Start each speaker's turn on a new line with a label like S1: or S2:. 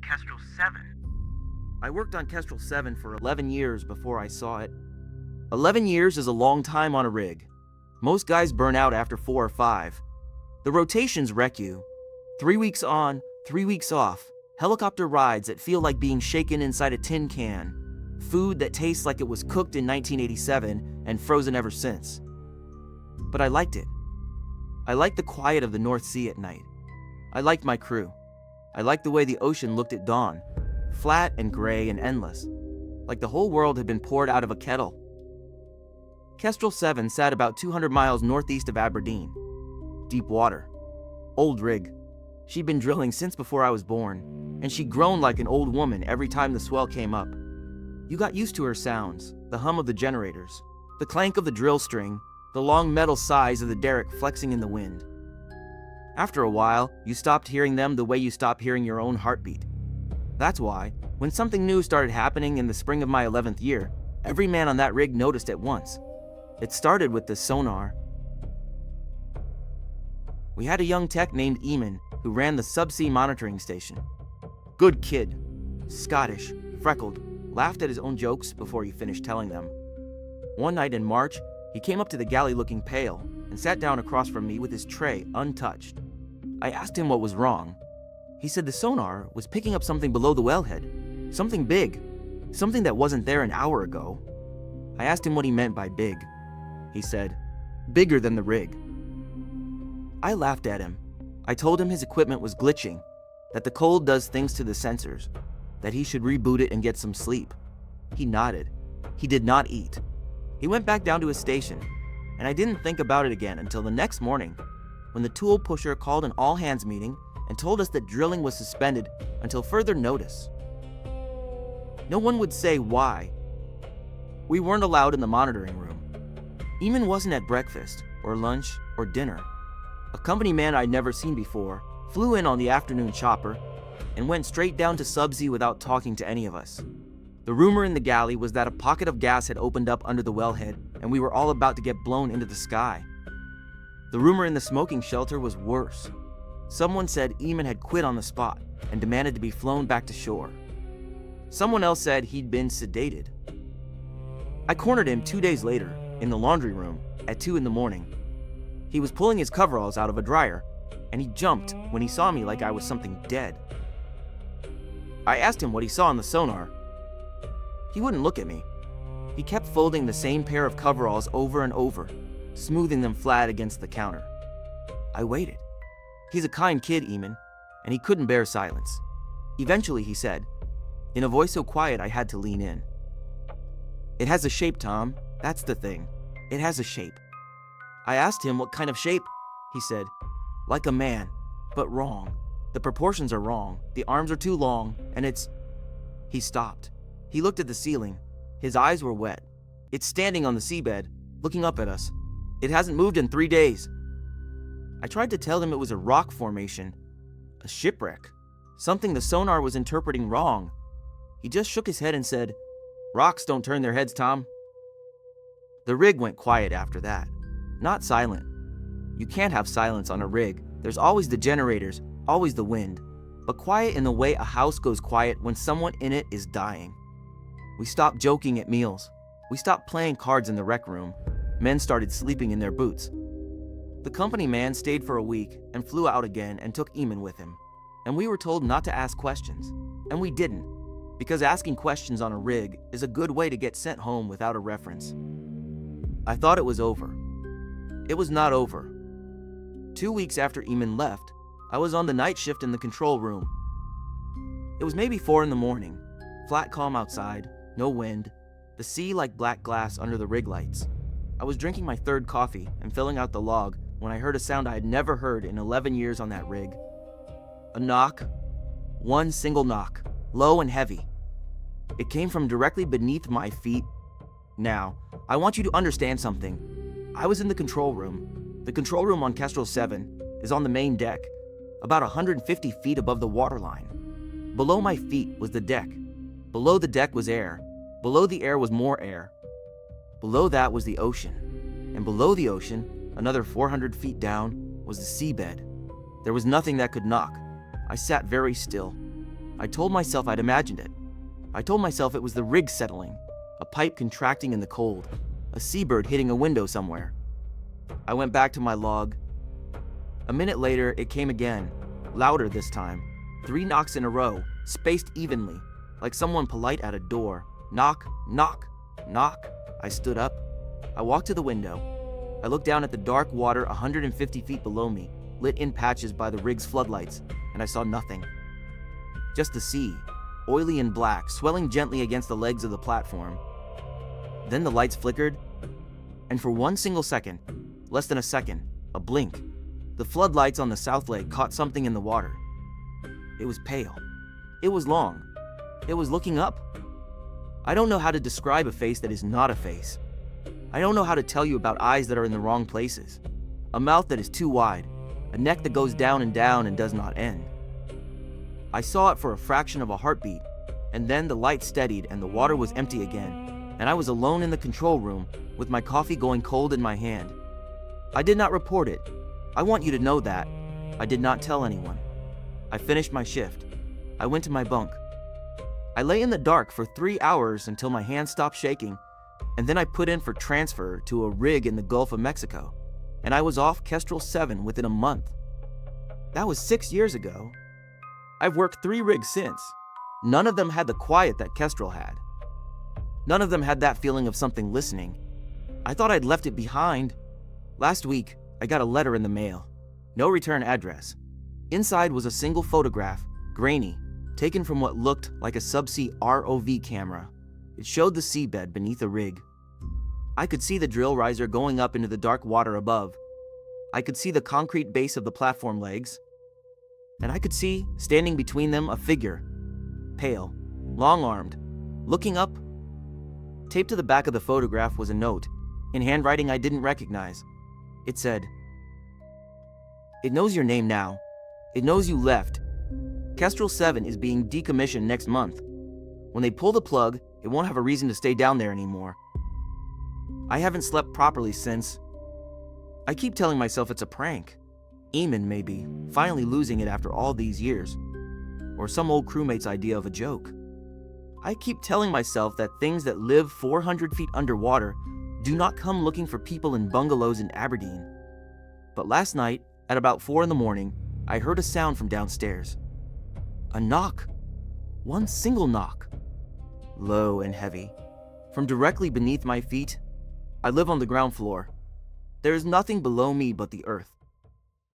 S1: Kestrel 7?
S2: I worked on Kestrel 7 for 11 years before I saw it. 11 years is a long time on a rig. Most guys burn out after 4 or 5. The rotations wreck you. 3 weeks on, 3 weeks off. Helicopter rides that feel like being shaken inside a tin can. Food that tastes like it was cooked in 1987 and frozen ever since. But I liked it. I liked the quiet of the North Sea at night. I liked my crew. I liked the way the ocean looked at dawn, flat and gray and endless, like the whole world had been poured out of a kettle. Kestrel 7 sat about 200 miles northeast of Aberdeen. Deep water. Old rig. She'd been drilling since before I was born, and she groaned like an old woman every time the swell came up. You got used to her sounds, the hum of the generators, the clank of the drill string, the long metal sighs of the derrick flexing in the wind. After a while, you stopped hearing them the way you stop hearing your own heartbeat. That's why, when something new started happening in the spring of my 11th year, every man on that rig noticed at once. It started with the sonar. We had a young tech named Eamon who ran the subsea monitoring station. Good kid, Scottish, freckled, laughed at his own jokes before he finished telling them. One night in March, he came up to the galley looking pale and sat down across from me with his tray untouched. I asked him what was wrong. He said the sonar was picking up something below the wellhead, something big, something that wasn't there an hour ago. I asked him what he meant by big. He said, bigger than the rig. I laughed at him. I told him his equipment was glitching, that the cold does things to the sensors, that he should reboot it and get some sleep. He nodded. He did not eat. He went back down to his station, and I didn't think about it again until the next morning, when the tool pusher called an all-hands meeting and told us that drilling was suspended until further notice. No one would say why. We weren't allowed in the monitoring room. Eamon wasn't at breakfast, or lunch, or dinner. A company man I'd never seen before flew in on the afternoon chopper and went straight down to subsea without talking to any of us. The rumor in the galley was that a pocket of gas had opened up under the wellhead and we were all about to get blown into the sky. The rumor in the smoking shelter was worse. Someone said Eamon had quit on the spot and demanded to be flown back to shore. Someone else said he'd been sedated. I cornered him 2 days later in the laundry room at 2 a.m. He was pulling his coveralls out of a dryer, and he jumped when he saw me like I was something dead. I asked him what he saw on the sonar. He wouldn't look at me. He kept folding the same pair of coveralls over and over, smoothing them flat against the counter. I waited. He's a kind kid, Eamon, and he couldn't bear silence. Eventually he said, in a voice so quiet I had to lean in. It has a shape, Tom. That's the thing. It has a shape. I asked him what kind of shape. He said, like a man, but wrong. The proportions are wrong. The arms are too long, and it's... He stopped. He looked at the ceiling. His eyes were wet. It's standing on the seabed, looking up at us. It hasn't moved in 3 days. I tried to tell him it was a rock formation, a shipwreck, something the sonar was interpreting wrong. He just shook his head and said, rocks don't turn their heads, Tom. The rig went quiet after that. Not silent. You can't have silence on a rig. There's always the generators, always the wind, but quiet in the way a house goes quiet when someone in it is dying. We stopped joking at meals. We stopped playing cards in the rec room. Men started sleeping in their boots. The company man stayed for a week and flew out again and took Eamon with him. And we were told not to ask questions. And we didn't, because asking questions on a rig is a good way to get sent home without a reference. I thought it was over. It was not over. 2 weeks after Eamon left, I was on the night shift in the control room. It was maybe 4 a.m, flat calm outside, no wind, the sea like black glass under the rig lights. I was drinking my 3rd coffee and filling out the log when I heard a sound I had never heard in 11 years on that rig. A knock. One single knock, low and heavy. It came from directly beneath my feet. Now, I want you to understand something. I was in the control room. The control room on Kestrel 7 is on the main deck, about 150 feet above the waterline. Below my feet was the deck. Below the deck was air. Below the air was more air. Below that was the ocean. And below the ocean, another 400 feet down, was the seabed. There was nothing that could knock. I sat very still. I told myself I'd imagined it. I told myself it was the rig settling, a pipe contracting in the cold, a seabird hitting a window somewhere. I went back to my log. A minute later, it came again, louder this time. 3 knocks in a row, spaced evenly, like someone polite at a door. Knock, knock, knock. I stood up. I walked to the window. I looked down at the dark water 150 feet below me, lit in patches by the rig's floodlights, and I saw nothing. Just the sea, oily and black, swelling gently against the legs of the platform. Then the lights flickered, and for one single second, less than a second, a blink, the floodlights on the south leg caught something in the water. It was pale. It was long. It was looking up. I don't know how to describe a face that is not a face. I don't know how to tell you about eyes that are in the wrong places, a mouth that is too wide, a neck that goes down and does not end. I saw it for a fraction of a heartbeat, and then the light steadied and the water was empty again, and I was alone in the control room with my coffee going cold in my hand. I did not report it. I want you to know that. I did not tell anyone. I finished my shift. I went to my bunk. I lay in the dark for 3 hours until my hand stopped shaking, and then I put in for transfer to a rig in the Gulf of Mexico, and I was off Kestrel 7 within a month. That was 6 years ago. I've worked 3 rigs since. None of them had the quiet that Kestrel had. None of them had that feeling of something listening. I thought I'd left it behind. Last week, I got a letter in the mail. No return address. Inside was a single photograph, grainy, taken from what looked like a subsea ROV camera. It showed the seabed beneath a rig. I could see the drill riser going up into the dark water above. I could see the concrete base of the platform legs. And I could see, standing between them, a figure, pale, long-armed, looking up. Taped to the back of the photograph was a note, in handwriting I didn't recognize. It said, "It knows your name now. It knows you left. Kestrel 7 is being decommissioned next month. When they pull the plug, it won't have a reason to stay down there anymore. I haven't slept properly since. I keep telling myself it's a prank. Eamon, maybe, finally losing it after all these years. Or some old crewmate's idea of a joke. I keep telling myself that things that live 400 feet underwater do not come looking for people in bungalows in Aberdeen. But last night, at about 4 in the morning, I heard a sound from downstairs. A knock. One single knock. Low and heavy. From directly beneath my feet. I live on the ground floor. There is nothing below me but the earth.